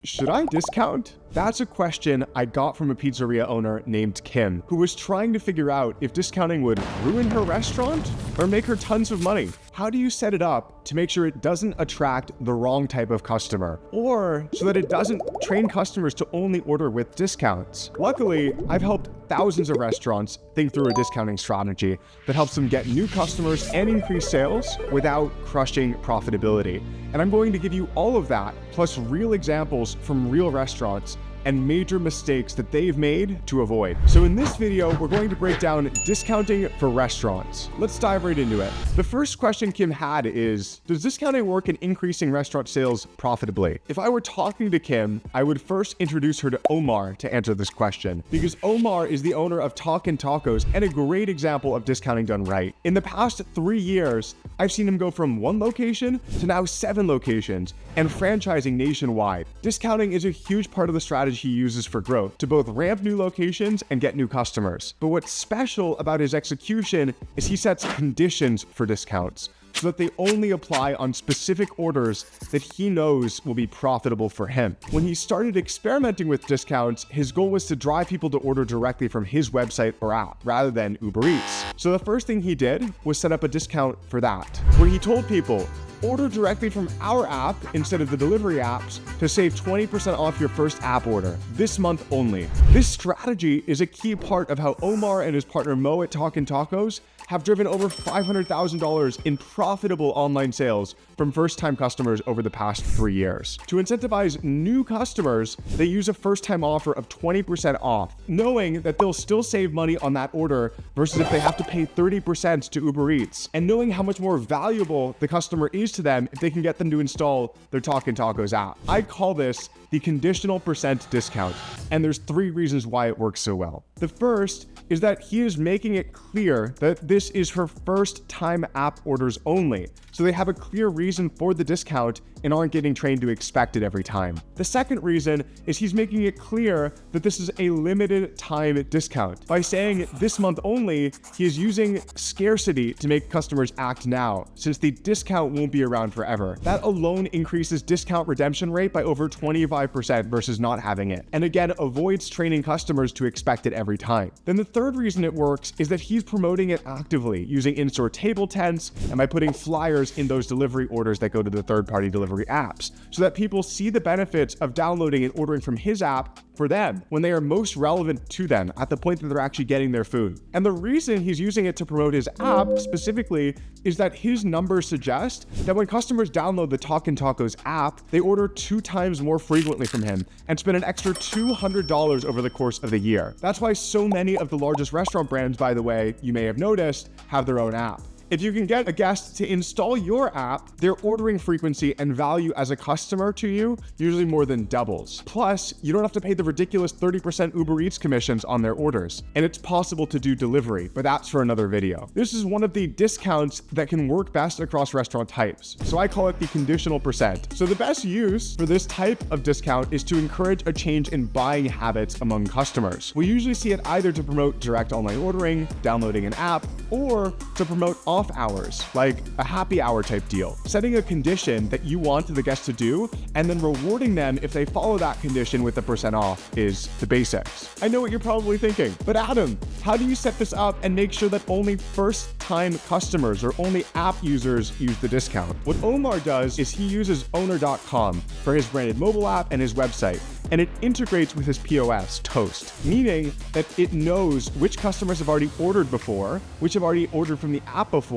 Should I discount? That's a question I got from a pizzeria owner named Kim, who was trying to figure out if discounting would ruin her restaurant or make her tons of money. How do you set it up to make sure it doesn't attract the wrong type of customer, or so that it doesn't train customers to only order with discounts? Luckily, I've helped thousands of restaurants think through a discounting strategy that helps them get new customers and increase sales without crushing profitability. And I'm going to give you all of that, plus real examples from real restaurants and major mistakes that they've made to avoid. So in this video, we're going to break down discounting for restaurants. Let's dive right into it. The first question Kim had is, does discounting work in increasing restaurant sales profitably? If I were talking to Kim, I would first introduce her to Omar to answer this question, because Omar is the owner of Talkin' Tacos and a great example of discounting done right. In the past 3 years, I've seen him go from 1 location to now 7 locations and franchising nationwide. Discounting is a huge part of the strategy he uses for growth to both ramp new locations and get new customers. But what's special about his execution is he sets conditions for discounts so that they only apply on specific orders that he knows will be profitable for him. When he started experimenting with discounts, his goal was to drive people to order directly from his website or app rather than Uber Eats. So the first thing he did was set up a discount for that, where he told people, order directly from our app instead of the delivery apps to save 20% off your first app order this month only. This strategy is a key part of how Omar and his partner Mo at Talkin' Tacos have driven over $500,000 in profitable online sales from first-time customers over the past 3 years. To incentivize new customers, they use a first-time offer of 20% off, knowing that they'll still save money on that order versus if they have to pay 30% to Uber Eats, and knowing how much more valuable the customer is to them if they can get them to install their Talkin' Tacos app. I call this the conditional percent discount, and there's 3 reasons why it works so well. The first is that he is making it clear that this is for first-time app orders only, so they have a clear reason for the discount and aren't getting trained to expect it every time. The second reason is he's making it clear that this is a limited time discount. By saying this month only, he is using scarcity to make customers act now, since the discount won't be around forever. That alone increases discount redemption rate by over 25% versus not having it, and again avoids training customers to expect it every time. Then the third reason it works is that he's promoting it actively, using in-store table tents and by putting flyers in those delivery orders that go to the third-party delivery apps, so that people see the benefits of downloading and ordering from his app for them when they are most relevant to them at the point that they're actually getting their food. And the reason he's using it to promote his app specifically is that his numbers suggest that when customers download the Talkin' Tacos app, they order 2 times more frequently from him and spend an extra $200 over the course of the year. That's why so many of the largest restaurant brands, by the way, you may have noticed, have their own app. If you can get a guest to install your app, their ordering frequency and value as a customer to you usually more than doubles. Plus, you don't have to pay the ridiculous 30% Uber Eats commissions on their orders. And it's possible to do delivery, but that's for another video. This is one of the discounts that can work best across restaurant types, so I call it the conditional percent. So the best use for this type of discount is to encourage a change in buying habits among customers. We usually see it either to promote direct online ordering, downloading an app, or to promote off hours, like a happy hour type deal. Setting a condition that you want the guest to do and then rewarding them if they follow that condition with the percent off is the basics. I know what you're probably thinking, but Adam, how do you set this up and make sure that only first-time customers or only app users use the discount? What Omar does is he uses Owner.com for his branded mobile app and his website, and it integrates with his POS, Toast, meaning that it knows which customers have already ordered before, which have already ordered from the app before,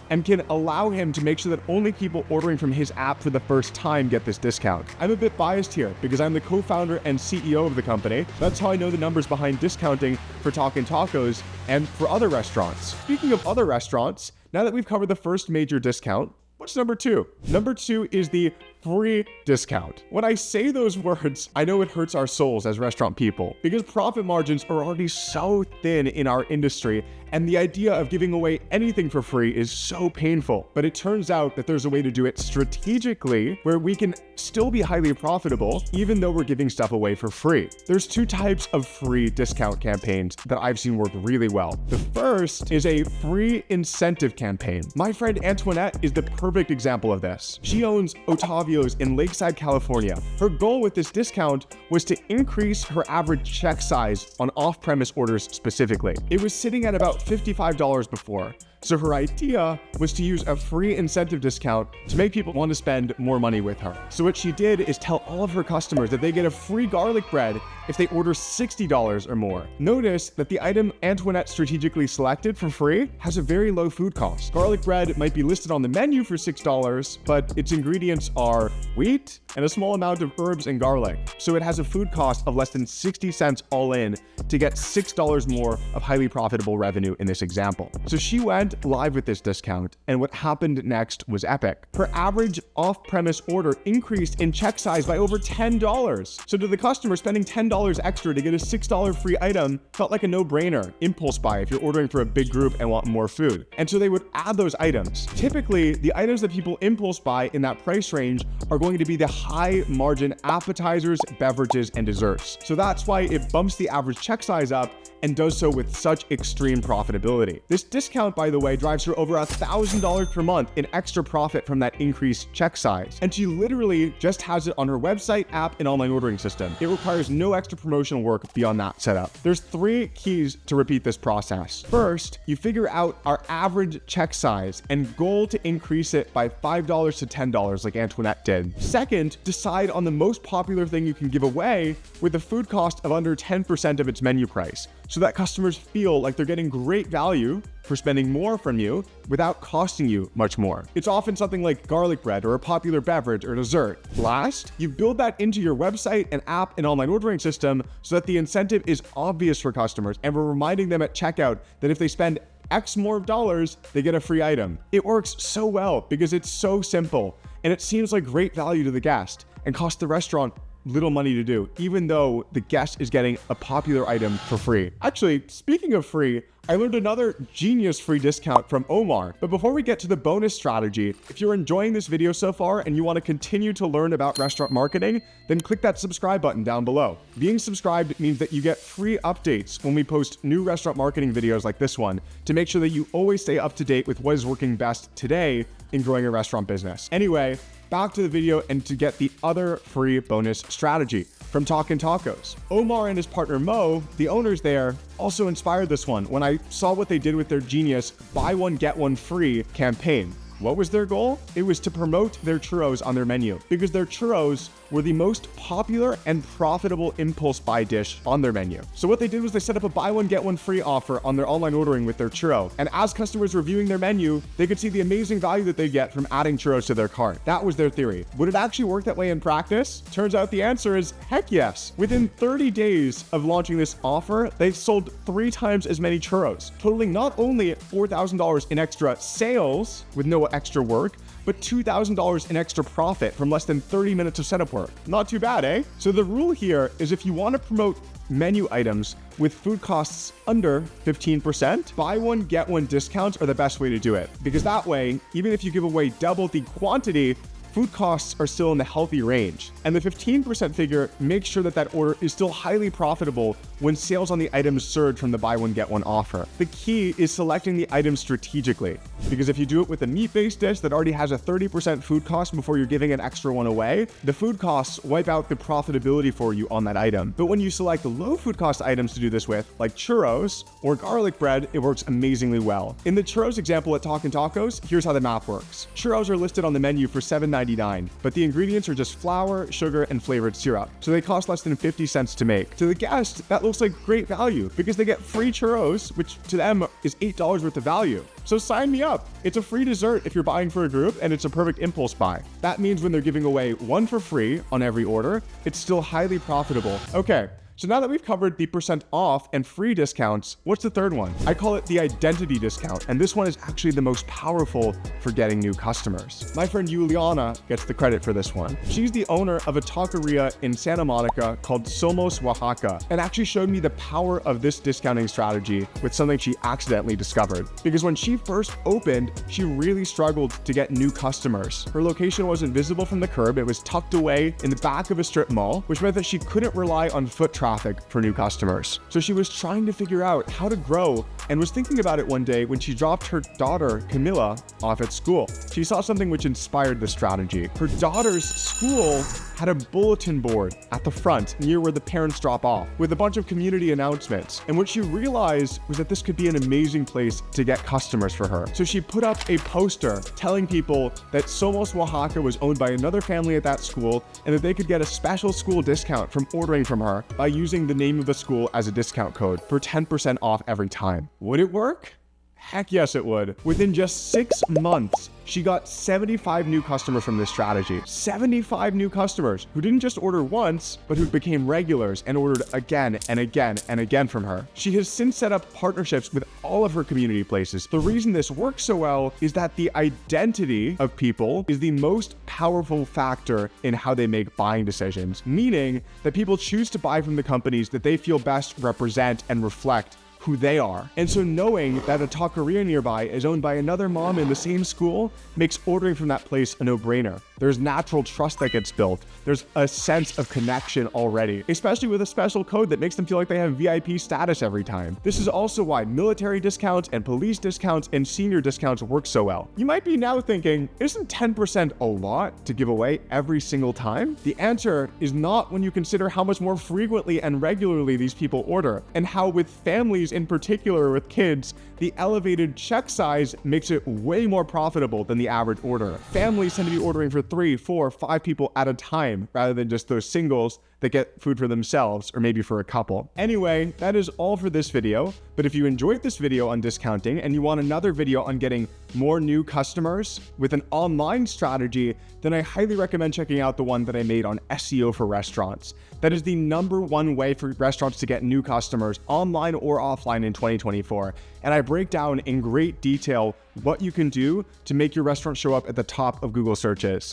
and can allow him to make sure that only people ordering from his app for the first time get this discount. I'm a bit biased here because I'm the co-founder and CEO of the company. That's how I know the numbers behind discounting for Talkin' Tacos and for other restaurants. Speaking of other restaurants, now that we've covered the first major discount, what's number 2? Number 2 is the free discount. When I say those words, I know it hurts our souls as restaurant people because profit margins are already so thin in our industry, and the idea of giving away anything for free is so painful. But it turns out that there's a way to do it strategically where we can still be highly profitable even though we're giving stuff away for free. There's 2 types of free discount campaigns that I've seen work really well. The first is a free incentive campaign. My friend Antoinette is the perfect example of this. She owns Otavia patios in Lakeside, California. Her goal with this discount was to increase her average check size on off-premise orders specifically. It was sitting at about $55 before. So her idea was to use a free incentive discount to make people want to spend more money with her. So what she did is tell all of her customers that they get a free garlic bread if they order $60 or more. Notice that the item Antoinette strategically selected for free has a very low food cost. Garlic bread might be listed on the menu for $6, but its ingredients are wheat and a small amount of herbs and garlic. So it has a food cost of less than 60 cents all in to get $6 more of highly profitable revenue in this example. So she went live with this discount, and what happened next was epic. Her average off-premise order increased in check size by over $10. So to the customer, spending $10 extra to get a $6 free item felt like a no-brainer. Impulse buy if you're ordering for a big group and want more food. And so they would add those items. Typically, the items that people impulse buy in that price range are going to be the high-margin appetizers, beverages, and desserts. So that's why it bumps the average check size up and does so with such extreme profitability. This discount, by the way, drives her over $1,000 per month in extra profit from that increased check size. And she literally just has it on her website, app, and online ordering system. It requires no extra promotional work beyond that setup. There's 3 keys to repeat this process. First, you figure out our average check size and goal to increase it by $5 to $10 like Antoinette did. Second, decide on the most popular thing you can give away with a food cost of under 10% of its menu price, so that customers feel like they're getting great value for spending more from you without costing you much more. It's often something like garlic bread or a popular beverage or dessert. Last, you build that into your website and app and online ordering system so that the incentive is obvious for customers, and we're reminding them at checkout that if they spend X more dollars, they get a free item. It works so well because it's so simple, and it seems like great value to the guest and costs the restaurant little money to do, even though the guest is getting a popular item for free. Actually, speaking of free, I learned another genius free discount from Omar. But before we get to the bonus strategy, if you're enjoying this video so far and you want to continue to learn about restaurant marketing, then click that subscribe button down below. Being subscribed means that you get free updates when we post new restaurant marketing videos like this one to make sure that you always stay up to date with what is working best today in growing a restaurant business. Anyway, back to the video and to get the other free bonus strategy from Talkin' Tacos. Omar and his partner Mo, the owners there, also inspired this one when I saw what they did with their genius buy one get one free campaign. What was their goal? It was to promote their churros on their menu because their churros were the most popular and profitable impulse buy dish on their menu. So what they did was they set up a buy one get one free offer on their online ordering with their churro. And as customers reviewing their menu, they could see the amazing value that they get from adding churros to their cart. That was their theory. Would it actually work that way in practice? Turns out the answer is heck yes. Within 30 days of launching this offer, they sold 3 times as many churros, totaling not only $4,000 in extra sales with no extra work, but $2,000 in extra profit from less than 30 minutes of setup work. Not too bad, eh? So the rule here is if you want to promote menu items with food costs under 15%, buy one, get one discounts are the best way to do it. Because that way, even if you give away double the quantity, food costs are still in the healthy range. And the 15% figure makes sure that that order is still highly profitable when sales on the items surge from the buy one, get one offer. The key is selecting the items strategically, because if you do it with a meat-based dish that already has a 30% food cost before you're giving an extra one away, the food costs wipe out the profitability for you on that item. But when you select the low food cost items to do this with, like churros or garlic bread, it works amazingly well. In the churros example at Talkin' Tacos, here's how the math works. Churros are listed on the menu for $7.99, but the ingredients are just flour, sugar, and flavored syrup, so they cost less than 50 cents to make. To the guest, that looks like great value because they get free churros, which to them is $8 worth of value. So sign me up. It's a free dessert if you're buying for a group, and it's a perfect impulse buy. That means when they're giving away one for free on every order, it's still highly profitable. Okay. So now that we've covered the % off and free discounts, what's the third one? I call it the identity discount, and this one is actually the most powerful for getting new customers. My friend Juliana gets the credit for this one. She's the owner of a taqueria in Santa Monica called Somos Oaxaca, and actually showed me the power of this discounting strategy with something she accidentally discovered. Because when she first opened, she really struggled to get new customers. Her location wasn't visible from the curb, it was tucked away in the back of a strip mall, which meant that she couldn't rely on foot traffic traffic for new customers. So she was trying to figure out how to grow and was thinking about it one day when she dropped her daughter, Camilla, off at school. She saw something which inspired the strategy. Her daughter's school had a bulletin board at the front near where the parents drop off with a bunch of community announcements. And what she realized was that this could be an amazing place to get customers for her. So she put up a poster telling people that Somos Oaxaca was owned by another family at that school and that they could get a special school discount from ordering from her by using the name of the school as a discount code for 10% off every time. Would it work? Heck yes, it would. Within just 6 months, she got 75 new customers from this strategy. 75 new customers who didn't just order once, but who became regulars and ordered again and again and again from her. She has since set up partnerships with all of her community places. The reason this works so well is that the identity of people is the most powerful factor in how they make buying decisions, meaning that people choose to buy from the companies that they feel best represent and reflect who they are. And so knowing that a taqueria nearby is owned by another mom in the same school makes ordering from that place a no-brainer. There's natural trust that gets built. There's a sense of connection already, especially with a special code that makes them feel like they have VIP status every time. This is also why military discounts and police discounts and senior discounts work so well. You might be now thinking, isn't 10% a lot to give away every single time? The answer is not when you consider how much more frequently and regularly these people order, and how with families in particular with kids, the elevated check size makes it way more profitable than the average order. Families tend to be ordering for 3, 4, 5 people at a time rather than just those singles that get food for themselves or maybe for a couple. Anyway, that is all for this video. But if you enjoyed this video on discounting and you want another video on getting more new customers with an online strategy, then I highly recommend checking out the one that I made on SEO for restaurants. That is the #1 way for restaurants to get new customers online or offline in 2024. And I break down in great detail what you can do to make your restaurant show up at the top of Google searches.